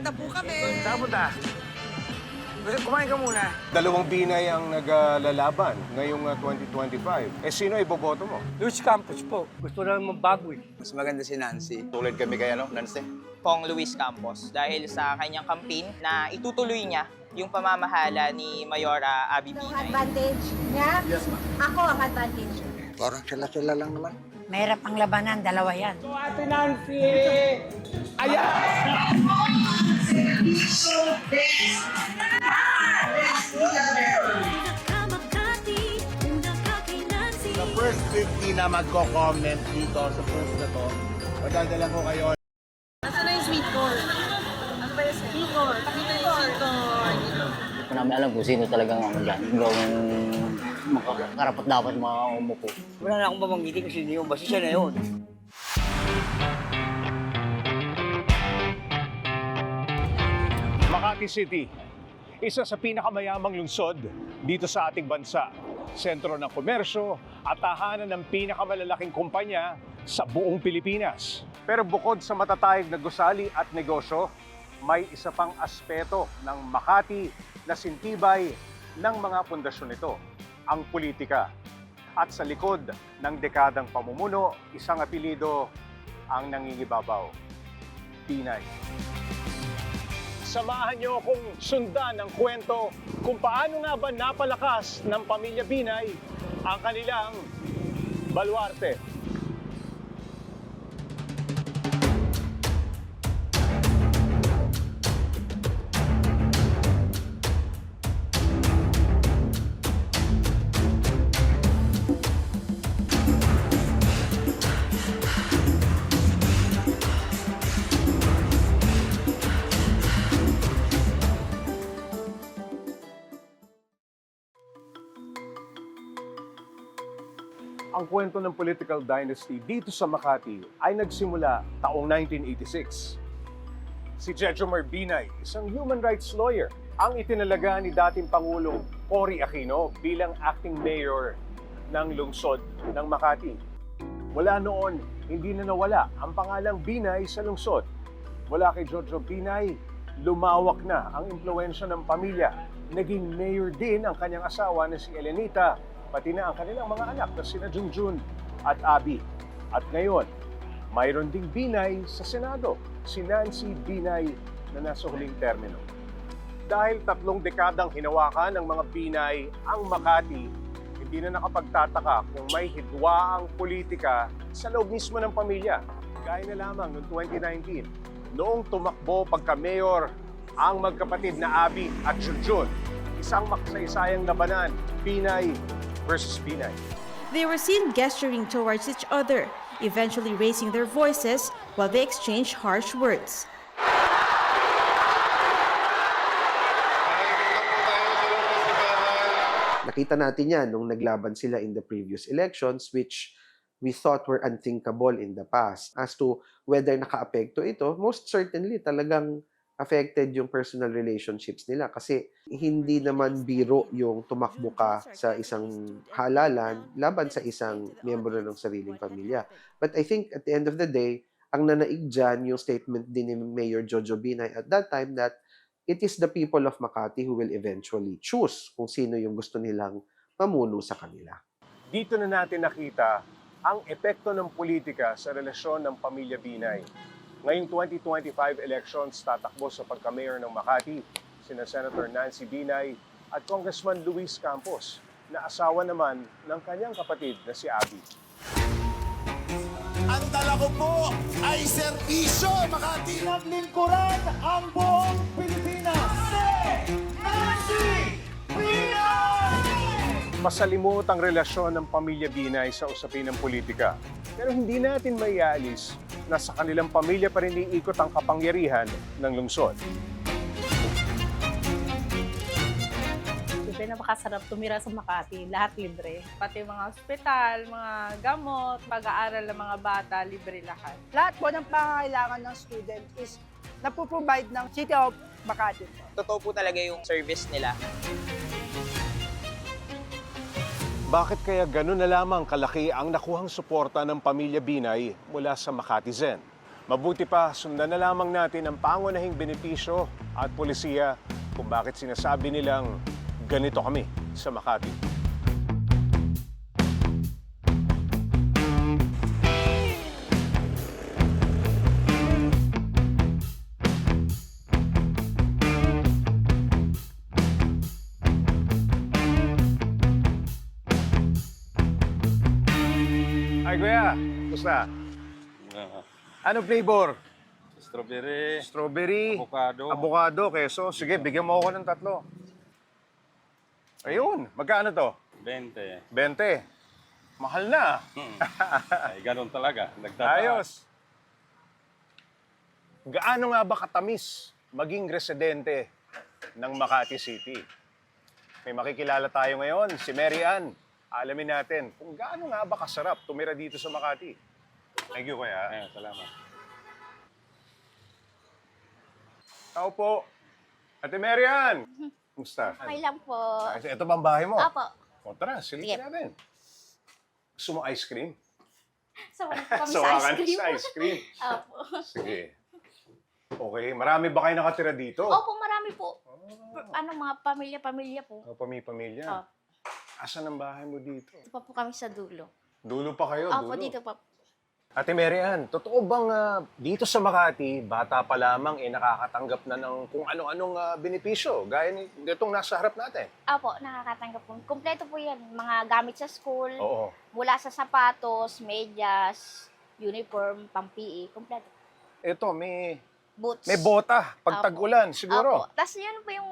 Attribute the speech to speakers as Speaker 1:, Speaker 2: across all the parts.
Speaker 1: na po kami.
Speaker 2: Saan punta? Kumain ka muna.
Speaker 3: Dalawang Binay ang naglalaban ngayong 2025. Sino iboboto mo?
Speaker 4: Luis Campos po. Gusto namin magbago eh.
Speaker 1: Mas maganda si Nancy.
Speaker 2: Tulad kami kay Nancy.
Speaker 5: Pong Luis Campos dahil sa kanyang campaign na itutuloy niya yung pamamahala ni Mayora Abby
Speaker 6: Yung
Speaker 5: Binay.
Speaker 6: advantage niya, ako ang advantage.
Speaker 1: Parang sila lang naman.
Speaker 6: Mahirap ang labanan, dalawa yan.
Speaker 4: Ate Nancy! Ayan!
Speaker 7: The first 50 na magko-comment dito sa post na to, madadala ko kayo.
Speaker 8: Nasaan na yung sweet corn? Ano ba yung sweet corn? Dito yung sweet corn.
Speaker 9: Hindi ko namin alam kung sino talagang ano dyan. Gawing makakarapat dapat mga umupo.
Speaker 4: Wala na akong babanggiti kasi hindi yung basta siya na yun.
Speaker 3: Makati City, isa sa pinakamayamang lungsod dito sa ating bansa. Sentro ng komersyo at tahanan ng pinakamalalaking kumpanya sa buong Pilipinas. Pero bukod sa matatayag na gusali at negosyo, may isa pang aspeto ng Makati na sintibay ng mga pundasyon nito, ang politika. At sa likod ng dekadang pamumuno, isang apelido ang nangingibabaw, Binay. Samahan niyo akong sundan ang kwento kung paano nga ba napalakas ng pamilya Binay ang kanilang baluarte. Ang kwento ng political dynasty dito sa Makati ay nagsimula taong 1986. Si Jejomar Binay, isang human rights lawyer, ang itinalaga ni dating Pangulong Cory Aquino bilang acting mayor ng lungsod ng Makati. Mula noon, hindi na nawala ang pangalang Binay sa lungsod. Mula kay Jojo Binay, lumawak na ang impluwensya ng pamilya. Naging mayor din ang kanyang asawa na si Elenita, pati na ang kanilang mga anak na sina Junjun at Abby. At ngayon, mayroon ding Binay sa Senado, si Nancy Binay na nasa huling termino. Dahil 3 dekadang hinawakan ng mga Binay ang Makati, hindi na nakapagtataka kung may hidwa ang politika sa loob mismo ng pamilya. Gaya na lamang noong 2019, noong tumakbo pagka-mayor ang magkapatid na Abby at Junjun. Isang makasaysayang labanan, Binay versus Binay.
Speaker 8: They were seen gesturing towards each other, eventually raising their voices while they exchanged harsh words.
Speaker 10: Nakita natin yan nung naglaban sila in the previous elections, which we thought were unthinkable in the past. As to whether naka-apekto ito, most certainly talagang affected yung personal relationships nila kasi hindi naman biro yung tumakbo ka sa isang halalan laban sa isang miyembro ng sariling pamilya. But I think at the end of the day, ang nanaig dyan yung statement din ni Mayor Jojo Binay at that time that it is the people of Makati who will eventually choose kung sino yung gusto nilang mamuno sa kanila.
Speaker 3: Dito na natin nakita ang epekto ng politika sa relasyon ng pamilya Binay. Ngayong 2025 elections, tatakbo sa pagka-mayor ng Makati, sina Senator Nancy Binay at Congressman Luis Campos, na asawa naman ng kanyang kapatid na si Abby.
Speaker 7: Ang dala ko po ay serbisyo, Makati! Naglingkuran ang buong Pilipinas! Nancy Binay!
Speaker 3: Masalimot ang relasyon ng pamilya Binay sa usapin ng politika. Pero hindi natin maialis na sa kanilang pamilya pa rin iikot ang kapangyarihan ng lungsod.
Speaker 11: Napakasarap tumira sa Makati, lahat libre. Pati mga ospital, mga gamot, pag-aaral ng mga bata, libre lahat.
Speaker 12: Lahat po ng pangangailangan ng student is napoprovide ng City of Makati.
Speaker 5: Totoo po talaga yung service nila.
Speaker 3: Bakit kaya gano'n na lamang kalaki ang nakuhang suporta ng pamilya Binay mula sa Makati Zen? Mabuti pa, sundan na lamang natin ang pangunahing benepisyo at polisiya kung bakit sinasabi nilang ganito kami sa Makati. Ay, Kuya, gusta? Ano flavor?
Speaker 13: Strawberry,
Speaker 3: Strawberry,
Speaker 13: avocado.
Speaker 3: avocado, queso. Sige, bigyan mo ako ng 3. Ayun, magkano to?
Speaker 13: 20.
Speaker 3: 20. Mahal na.
Speaker 13: Ay, ganun talaga. Nagtataas.
Speaker 3: Ayos. Gaano nga ba katamis maging residente ng Makati City? May makikilala tayo ngayon, si Mary Ann. Alamin natin kung gaano nga ba kasarap tumira dito sa Makati. Thank you, Kuya.
Speaker 13: Ayun, salamat.
Speaker 3: Tao po. Ate Mary Ann. Kumusta?
Speaker 6: Okay lang po.
Speaker 3: Ito ba ang bahay mo?
Speaker 6: Opo.
Speaker 3: O tara, silipin
Speaker 6: Sige.
Speaker 3: natin. Gusto mo ice cream?
Speaker 6: So, kami
Speaker 3: So,
Speaker 6: sa
Speaker 3: akan
Speaker 6: ice cream.
Speaker 3: sa ice cream.
Speaker 6: Opo.
Speaker 3: Sige. Okay, marami ba kayo nakatira dito?
Speaker 6: Opo, marami po. Mga pamilya-pamilya po.
Speaker 3: O, pamilya.
Speaker 6: Opo.
Speaker 3: Asan ang bahay mo dito?
Speaker 6: Ito pa po kami sa dulo.
Speaker 3: Dulo pa kayo,
Speaker 6: Opo,
Speaker 3: dulo.
Speaker 6: dito pa.
Speaker 3: Ate Mary Ann, totoo bang dito sa Makati, bata pa lamang nakakatanggap na ng kung ano-anong benepisyo, gaya nitong nasa harap natin?
Speaker 6: Opo, nakakatanggap po. Kompleto po yan. Mga gamit sa school,
Speaker 3: Oo.
Speaker 6: mula sa sapatos, medyas, uniform, pang-PE, kompleto.
Speaker 3: Ito, may
Speaker 6: Boots.
Speaker 3: bota pag
Speaker 6: Opo.
Speaker 3: tag-ulan, siguro.
Speaker 6: Opo. Tapos yun po yung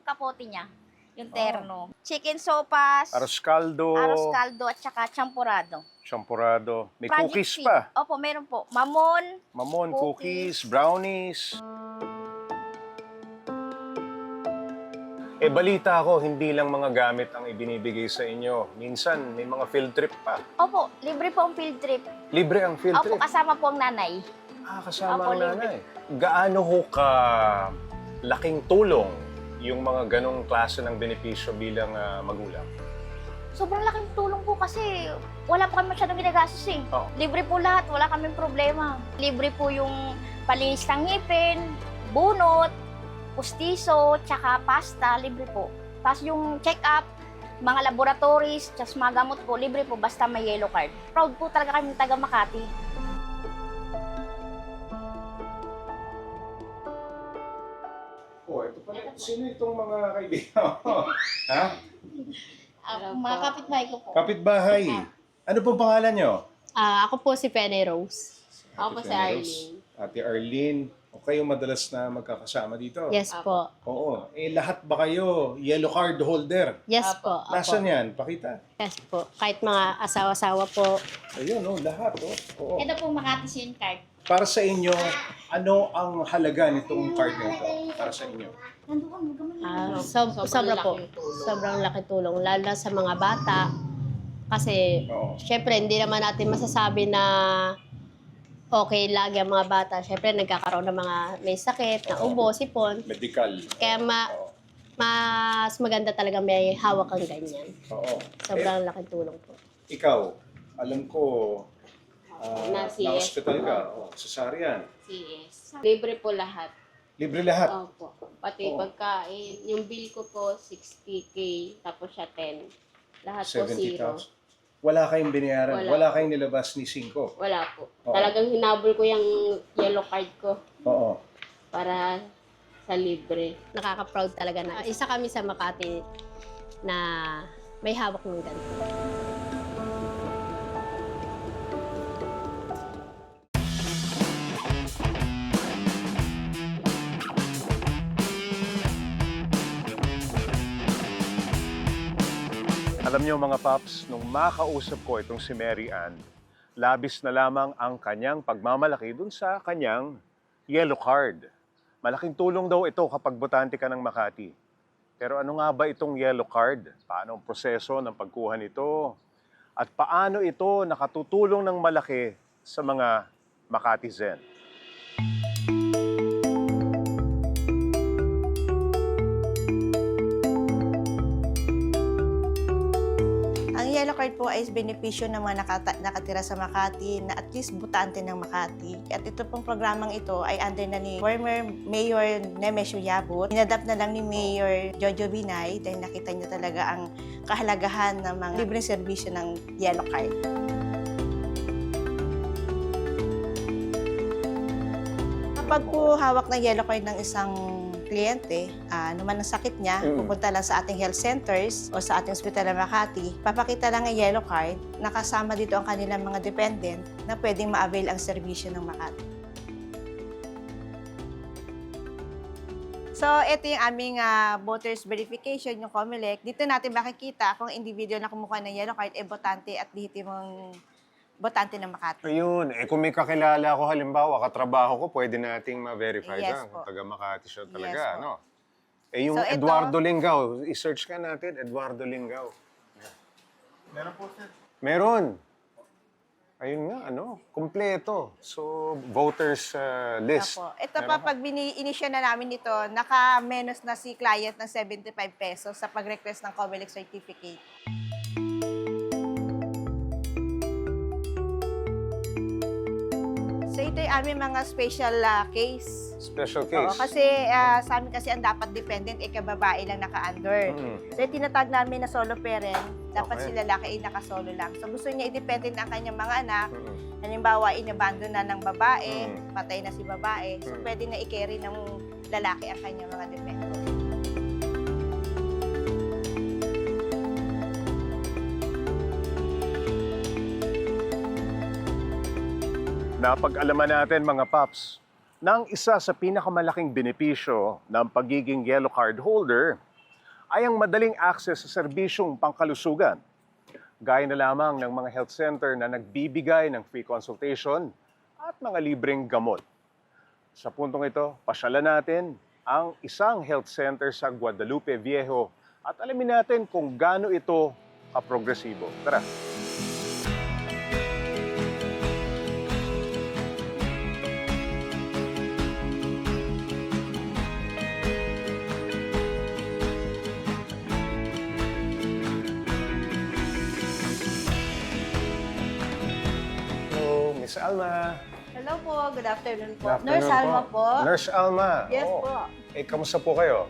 Speaker 6: kapote niya. Yung terno. Chicken sopas,
Speaker 3: Arroz caldo,
Speaker 6: arroz caldo, at saka champurado.
Speaker 3: champurado. May
Speaker 6: Project
Speaker 3: cookies
Speaker 6: Feed.
Speaker 3: pa.
Speaker 6: Opo, meron po. Mamon.
Speaker 3: Mamon,
Speaker 6: Cookies.
Speaker 3: cookies, brownies. Balita ko, hindi lang mga gamit ang ibinibigay sa inyo. Minsan, may mga field trip pa.
Speaker 6: Opo, libre po ang field trip.
Speaker 3: Libre ang field
Speaker 6: Opo,
Speaker 3: trip.
Speaker 6: kasama po ang nanay.
Speaker 3: Kasama
Speaker 6: Opo,
Speaker 3: ang nanay. Gaano ho ka laking tulong yung mga ganong klase ng benepisyo bilang magulang?
Speaker 6: Sobrang laking tulong po kasi wala po kami masyadong ginagastos eh.
Speaker 3: Oo.
Speaker 6: Libre po lahat, wala kaming problema. Libre po yung palinis ng ngipin, bunot, pustiso, tsaka pasta, libre po. Tapos yung check-up, mga laboratories, tsaka mga gamot po, libre po basta may yellow card. Proud po talaga kami taga Makati.
Speaker 3: Ito pala. Sino itong mga kaibigan mo? Ha?
Speaker 6: Mga kapitbahay ko po.
Speaker 3: Kapitbahay. Ano pong pangalan nyo?
Speaker 11: Ako po si Penny Rose. Ako po si Arlene.
Speaker 3: Ate Arlene. O kayo madalas na magkakasama dito?
Speaker 11: Yes po.
Speaker 3: Oo. Lahat ba kayo yellow card holder?
Speaker 11: Yes po.
Speaker 3: Nasaan yan? Pakita.
Speaker 11: Yes po. Kahit mga asawa-asawa po.
Speaker 3: Ayun, lahat. Oo.
Speaker 6: Ito po Makati SIM card.
Speaker 3: Para sa inyo, ano ang halaga nitong card na ito? Para sa inyo?
Speaker 11: Sobra po. Sobrang laki tulong. Lalo na sa mga bata. Kasi, syempre, hindi naman natin masasabi na okay lagi ang mga bata. Syempre, nagkakaroon ng mga may sakit, na ubo, sipon.
Speaker 3: Medical.
Speaker 11: Kaya mas maganda talaga may hawak kang ganyan.
Speaker 3: Oo.
Speaker 11: Sobrang laking tulong po.
Speaker 3: Ikaw, alam ko,
Speaker 11: Na-CS
Speaker 3: na-hospital ka. Cesarean.
Speaker 11: CS. Libre po lahat.
Speaker 3: Libre lahat.
Speaker 11: Opo. Pati pagkain. Yung bill ko po, 60K. Tapos siya 10. Lahat po zero.
Speaker 3: 70,000. Wala kayong binayaran?
Speaker 11: Wala.
Speaker 3: Wala kayong nilabas ni 5?
Speaker 11: Wala po.
Speaker 3: Oo.
Speaker 11: Talagang hinabol ko yung yellow card ko
Speaker 3: Oo.
Speaker 11: para sa libre. Nakaka-proud talaga na. Isa kami sa Makati na may hawak ng ganito.
Speaker 3: Alam niyo mga paps, nung makausap ko itong si Mary Ann, labis na lamang ang kanyang pagmamalaki dun sa kanyang yellow card. Malaking tulong daw ito kapag botante ka ng Makati. Pero ano nga ba itong yellow card? Paano ang proseso ng pagkuha nito? At paano ito nakatutulong ng malaki sa mga Makatizen?
Speaker 8: Ang yellow card card po ay benepisyo ng mga nakatira sa Makati na at least butante ng Makati. At ito pong programang ito ay under na ni former Mayor Nemesio Yabut. Inadapt na lang ni Mayor Jojo Binay dahil nakita niya talaga ang kahalagahan ng mga libreng serbisyo ng Yellow Card. Kapag po hawak ng Yellow Card ng isang kliyente, naman ang sakit niya, pupunta lang sa ating health centers o sa ating ospital ng Makati, papakita lang ang Yellow Card, nakasama dito ang kanilang mga dependent na pwedeng ma-avail ang serbisyo ng Makati. So, ito yung aming voters verification, yung COMELEC. Dito natin makikita kung individual na kumukuha ng Yellow Card, botante at lehitimong botante ng Makati.
Speaker 3: Ayun, kung may kakilala ako halimbawa, katrabaho ko, pwede nating ma-verify
Speaker 8: Yes
Speaker 3: lang kung
Speaker 8: po.
Speaker 3: taga Makati siya talaga,
Speaker 8: Yes po.
Speaker 3: ano? Yung
Speaker 8: So, ito-
Speaker 3: Eduardo Lingaw, i-search ka natin, Eduardo Lingaw.
Speaker 2: Meron po, sir.
Speaker 3: Meron. Ayun nga, ano, kumpleto. So, voters list.
Speaker 8: Apo. Ito pa, pag inisya na namin ito, naka-menos na si client ng 75 pesos sa pag-request ng COMELEC certificate. So, ito yung aming mga special case.
Speaker 3: Special
Speaker 8: Oo,
Speaker 3: case.
Speaker 8: kasi sa amin kasi ang dapat dependent ay kababae lang naka-under. So, yung tinatag namin na solo parent, dapat
Speaker 3: Okay.
Speaker 8: si lalaki ay nakasolo lang. So, gusto niya i-dependent ang kanyang mga anak. Halimbawa, inabandon na ng babae, patay na si babae. So, pwede na i-carry ng lalaki ang kanyang mga dependent.
Speaker 3: Napag-alaman natin mga paps, na ang isa sa pinakamalaking benepisyo ng pagiging Yellow Card holder ay ang madaling access sa serbisyong pangkalusugan. Gaya na lamang ng mga health center na nagbibigay ng free consultation at mga libreng gamot. Sa puntong ito, pasyalan natin ang isang health center sa Guadalupe Viejo at alamin natin kung gaano ito kaprogresibo. Tara! Hello, Miss Alma.
Speaker 8: Hello po, good afternoon po.
Speaker 3: Good afternoon
Speaker 8: Nurse Alma po.
Speaker 3: Nurse Alma.
Speaker 8: Yes
Speaker 3: Oo.
Speaker 8: po.
Speaker 3: Kamusta po kayo?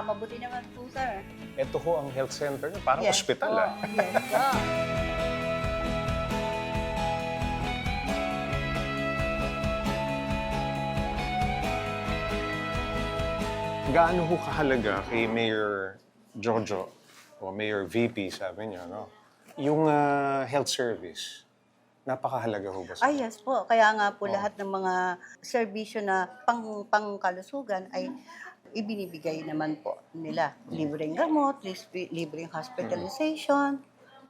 Speaker 8: Mabuti naman po, sir.
Speaker 3: Ito ho ang health center niyo. Parang
Speaker 8: Yes
Speaker 3: ospital,
Speaker 8: po.
Speaker 3: ah.
Speaker 8: Yes po.
Speaker 3: Gaano ho kahalaga kay Mayor Jojo o Mayor VP, sabi niya, no? Yung health service, napakahalaga ho ba sa
Speaker 14: Yes po. Kaya nga po lahat ng mga serbisyo na pangkalusugan ay ibinibigay naman po nila. Libreng gamot, libreng hospitalization.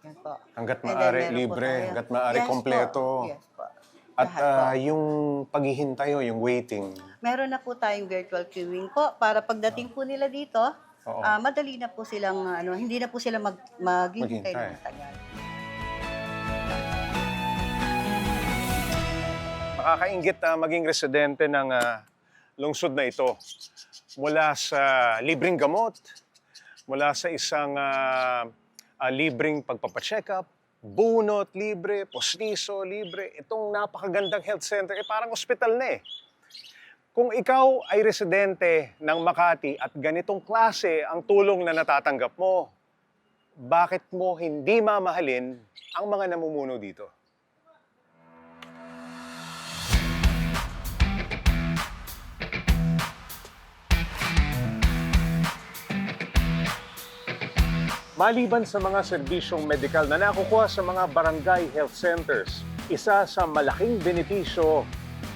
Speaker 14: Yan po.
Speaker 3: Hanggat
Speaker 14: And then
Speaker 3: maaari
Speaker 14: meron po
Speaker 3: libre,
Speaker 14: tayo-
Speaker 3: hanggat maaari
Speaker 14: Yes po.
Speaker 3: kompleto.
Speaker 14: Yes po.
Speaker 3: At
Speaker 14: Lahat po.
Speaker 3: yung paghihintay o yung waiting,
Speaker 14: Meron na po tayong virtual queuing po para pagdating po nila dito,
Speaker 3: Oo.
Speaker 14: madali na po silang, hindi na po sila maghihintay
Speaker 3: Maghintay.
Speaker 14: ng tagal.
Speaker 3: makakainggit na maging residente ng lungsod na ito. Mula sa libreng gamot, mula sa isang libreng pagpapacheck up, bunot libre, postiso libre, itong napakagandang health center, parang ospital na eh. Kung ikaw ay residente ng Makati at ganitong klase ang tulong na natatanggap mo, bakit mo hindi mamahalin ang mga namumuno dito? Maliban sa mga serbisyong medikal na nakukuha sa mga barangay health centers, isa sa malaking benepisyo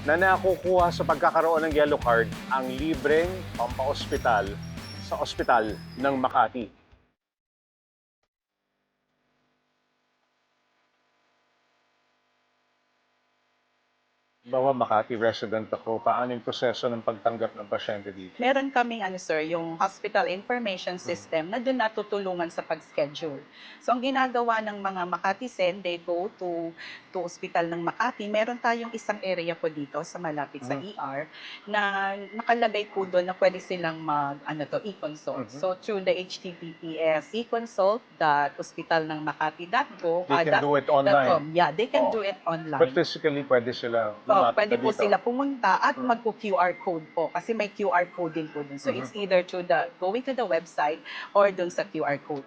Speaker 3: na nakukuha sa pagkakaroon ng Yellow Card ang libreng pampa-ospital sa ospital ng Makati. Bawa Makati resident ako, paano yung proseso ng pagtanggap ng pasyente dito?
Speaker 15: Meron kaming sir, yung hospital information system na doon natutulungan sa pag-schedule. So ang ginagawa ng mga Makati Sen, they go to hospital ng Makati. Meron tayong isang area po dito sa malapit sa ER na nakalagay po doon na pwede silang e-consult. So through the HTTPS e-consult.hospitalnangmakati.go.
Speaker 3: They can do it online?
Speaker 15: Yeah, they can do it online.
Speaker 3: But physically, pwede sila
Speaker 15: Pwede po sila pumunta at magpo-QR code po kasi may QR code din po dun. So it's either through going to the website or dun sa QR code.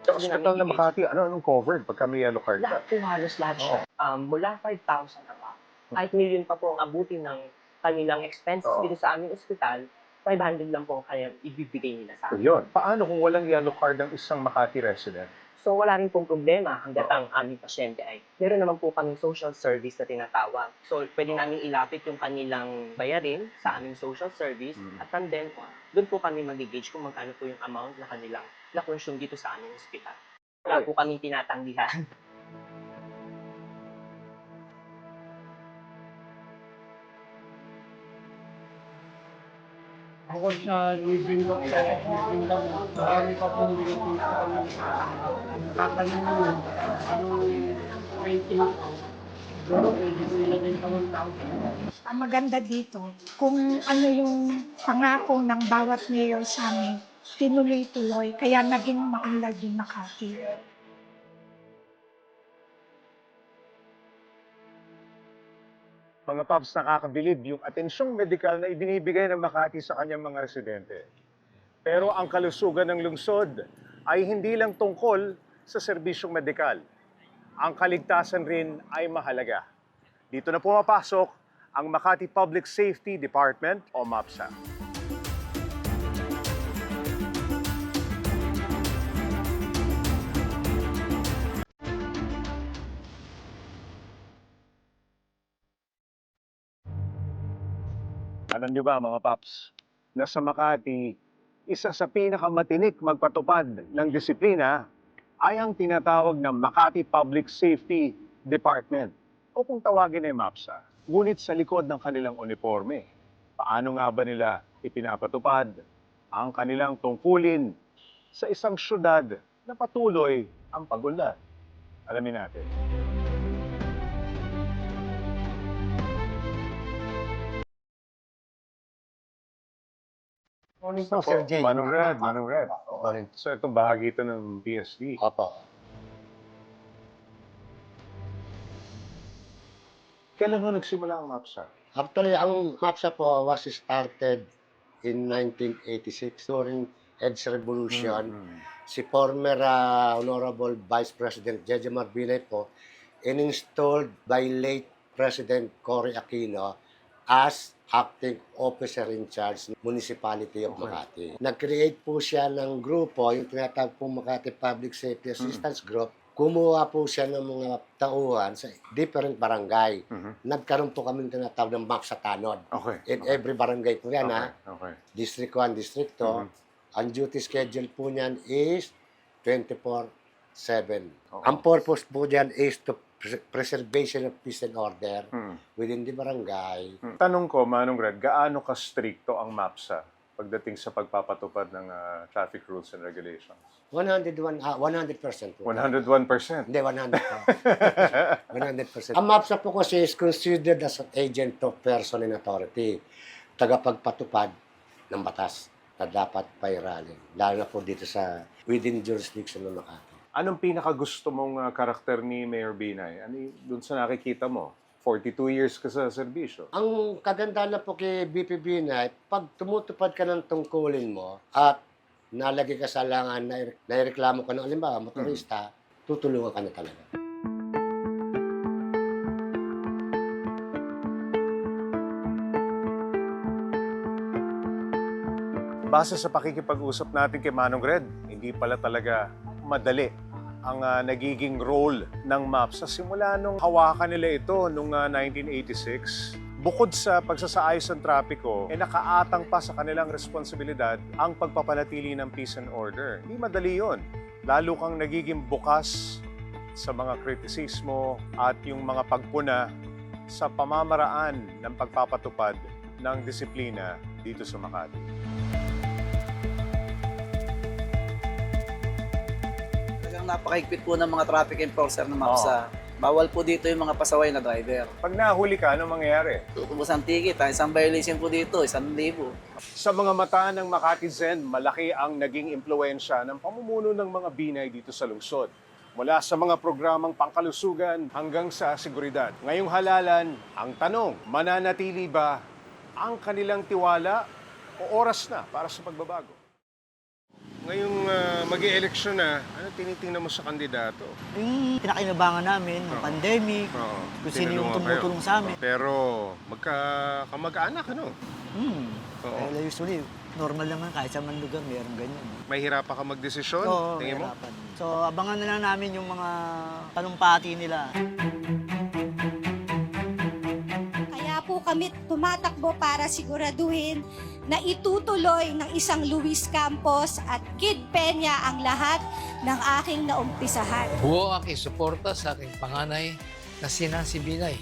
Speaker 3: Sa hospital na Makati, anong covered pagka may yellow card?
Speaker 16: Lahat po, halos lahat siya. Mula 5,000 na pa. Kahit million pa po ang abutin ng kanilang expenses dito sa aming ospital, 500 lang po kaya ibibigay nila sa amin.
Speaker 3: Yun. Paano kung walang yellow card ng isang Makati resident?
Speaker 16: So wala rin pong problema hanggat ang aming pasyente ay meron naman po kaming social service na tinatawag. So pwede namin ilapit yung kanilang bayarin sa aming social service at then doon po kami mag-gauge kung magkano po yung amount na kanilang na-consume dito sa aming ospital. Wala po kami tinatanggihan.
Speaker 4: Bukod sa living ko, marami pa pong living sa kami. Nakatanong mo, anong maintenance ko? Pero pwede ko ilagay sa 1,000.
Speaker 17: Ang maganda dito, kung ano yung pangako ng bawat mayor sa amin, tinuloy-tuloy, kaya naging maunlad yung Makati.
Speaker 3: Mga Pops, nakakabilib yung atensyong medikal na ibinibigay ng Makati sa kanyang mga residente. Pero ang kalusugan ng lungsod ay hindi lang tungkol sa serbisyong medikal. Ang kaligtasan rin ay mahalaga. Dito na pumapasok ang Makati Public Safety Department o MAPSA. Alam niyo ba mga Paps, na sa Makati, isa sa pinakamatinik magpatupad ng disiplina ay ang tinatawag na Makati Public Safety Department o kung tawagin ay MAPSA. Ngunit sa likod ng kanilang uniforme, paano nga ba nila ipinapatupad ang kanilang tungkulin sa isang syudad na patuloy ang pagunlad? Alamin natin.
Speaker 4: Morning po, Sir Jay.
Speaker 3: Manong Red. So itong bahagi ito ng PSD.
Speaker 4: Opo.
Speaker 3: Kailan mo nagsimula ang MAPSA?
Speaker 4: Actually, ang MAPSA po was started in 1986 during EDS Revolution. Si former Honorable Vice President Jejomar Binay po in-installed by late President Cory Aquino as acting officer in charge ng Municipality of Makati. Nag-create po siya ng grupo, yung tinatawag po Makati Public Safety Assistance Group. Kumuha po siya ng mga tauhan sa different barangay. Nagkaroon po kami tinatawag ng MAPSA Tanod. In every barangay po yan, District 1, District 2. Ang duty schedule po niyan is 24/7. Ang purpose po diyan is to preservation of peace and order within the barangay.
Speaker 3: Tanong ko, Manong Red, gaano ka-stricto ang MAPSA pagdating sa pagpapatupad ng traffic rules and regulations?
Speaker 4: 100%.
Speaker 3: 101%?
Speaker 4: Hindi, 100%. Ang MAPSA po kasi is considered as an agent of person in authority. Tagapagpatupad ng batas na dapat pairalin. Lalo na po dito sa within jurisdiction ng Makati.
Speaker 3: Anong pinakagusto mong karakter ni Mayor Binay? Ano dun sa nakikita mo? 42 years ka sa serbisyo.
Speaker 4: Ang kagandahan na po kay BP Binay, pag tumutupad ka ng tungkulin mo at nalagay ka sa langan na naireklamo ka ng alimbawa, motorista, tutulungan ka na talaga.
Speaker 3: Base sa pakikipag-usap natin kay Manong Red, hindi pala talaga madali ang nagiging role ng MAPSA simula nung hawakan nila ito noong 1986. Bukod sa pagsasaayos ng trapiko, nakaatang pa sa kanilang responsibilidad ang pagpapanatili ng peace and order. Hindi madali yun. lalo kang nagiging bukas sa mga kritisismo at yung mga pagpuna sa pamamaraan ng pagpapatupad ng disiplina dito sa Makati.
Speaker 18: Talagang napakahigpit po ng mga traffic enforcer ng MAPSA. Bawal po dito yung mga pasaway na driver.
Speaker 3: Pag nahuli ka, anong mangyayari?
Speaker 18: Tutubos ang ticket. Isang violation po dito, 1,000.
Speaker 3: Sa mga mata ng Makati Zen, malaki ang naging impluensya ng pamumuno ng mga Binay dito sa lungsod. Mula sa mga programang pangkalusugan hanggang sa seguridad. Ngayong halalan, ang tanong, mananatili ba ang kanilang tiwala o oras na para sa pagbabago? Ngayong mag-i-eleksyon na, ano tinitingnan mo sa kandidato?
Speaker 19: Yung pinakinabangan namin, ng pandemic, kung sino yung tumutulong sa amin.
Speaker 3: Pero magka-kamag-anak, ano?
Speaker 19: Well, usually, normal naman kahit sa man lugar, mayroong ganyan.
Speaker 3: May hirapan ka magdesisyon?
Speaker 19: Oo,
Speaker 3: tingin mo?
Speaker 19: mahirapan. So, abangan na lang namin yung mga talumpati nila.
Speaker 20: Kaya po kami tumatakbo para siguraduhin na itutuloy ng isang Luis Campos at Kid Peña ang lahat ng aking naumpisahan.
Speaker 21: Buo aking suporta sa aking panganay na si Nancy Binay.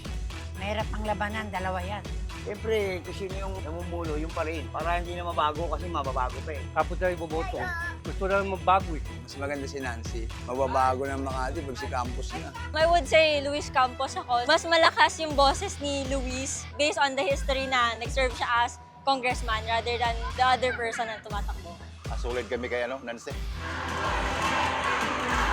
Speaker 22: Mahirap ang labanan, dalawa yan.
Speaker 9: Siyempre, kung sino yung namumulo, yung pa rin. Para hindi na mabago kasi mababago pa eh.
Speaker 1: Tapos tayo boboto. Gusto lang magbago eh. Mas maganda si Nancy. Mababago ng Makati pag si Campos na.
Speaker 23: I would say Luis Campos ako. Mas malakas yung boses ni Luis based on the history na nag-serve siya as congressman rather than the other person na tumatakbo.
Speaker 2: Solid kami kay Nancy.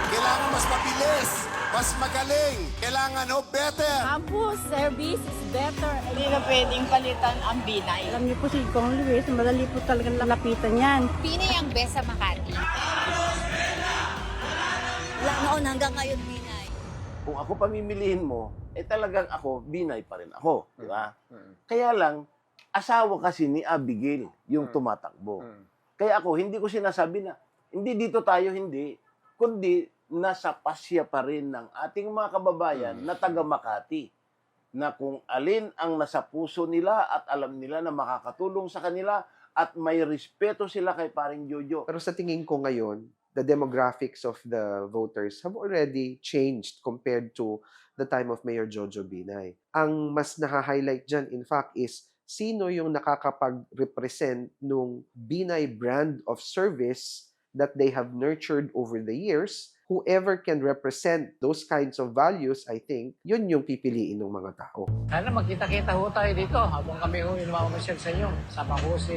Speaker 7: Kailangan mas mabilis, mas magaling. Kailangan better.
Speaker 22: Campus service is better.
Speaker 8: Hindi na pwedeng palitan ang Binay.
Speaker 22: Alam niyo po si Kong Luis, madali po talagang lalapitan yan.
Speaker 20: Binay ang best sa Makati. Wala noon hanggang ngayon, Binay.
Speaker 24: Kung ako pamimilihin mo, talagang ako, Binay pa rin ako. Di ba? Kaya lang, asawa kasi ni Abigail yung tumatakbo. Kaya ako, hindi ko sinasabi na, hindi dito tayo, hindi. Kundi, nasa pasya pa rin ng ating mga kababayan na taga Makati. Na kung alin ang nasa puso nila at alam nila na makakatulong sa kanila at may respeto sila kay paring Jojo.
Speaker 10: Pero sa tingin ko ngayon, the demographics of the voters have already changed compared to the time of Mayor Jojo Binay. Ang mas naka-highlight dyan, in fact, is sino yung nakakapag-represent nung Binay brand of service that they have nurtured over the years. Whoever can represent those kinds of values, I think, yun yung pipiliin ng mga tao.
Speaker 21: Sana magkita-kita ho tayo dito habang kami ho yung mamamasyal sa inyo. Sama ko si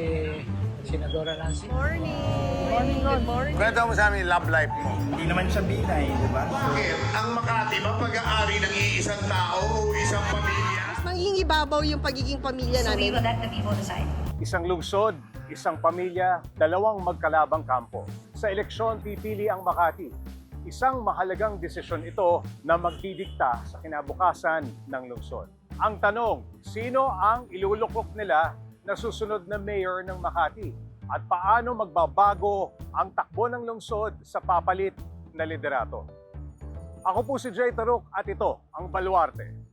Speaker 21: Senadora Nancy.
Speaker 22: Morning, good morning.
Speaker 2: Kwento mo sa amin love life mo. Hindi naman siya Binay, di ba?
Speaker 7: Bakit? Ang Makati ba pag-aari ng iisang tao o isang pamilya?
Speaker 22: Magiging ibabaw yung pagiging pamilya namin.
Speaker 3: Isang lungsod, isang pamilya, dalawang magkalabang kampo. Sa eleksyon, pipili ang Makati. Isang mahalagang desisyon ito na magdidikta sa kinabukasan ng lungsod. Ang tanong, sino ang ilulukok nila na susunod na mayor ng Makati? At paano magbabago ang takbo ng lungsod sa papalit na liderato? Ako po si Jay Taruk at ito ang Baluarte.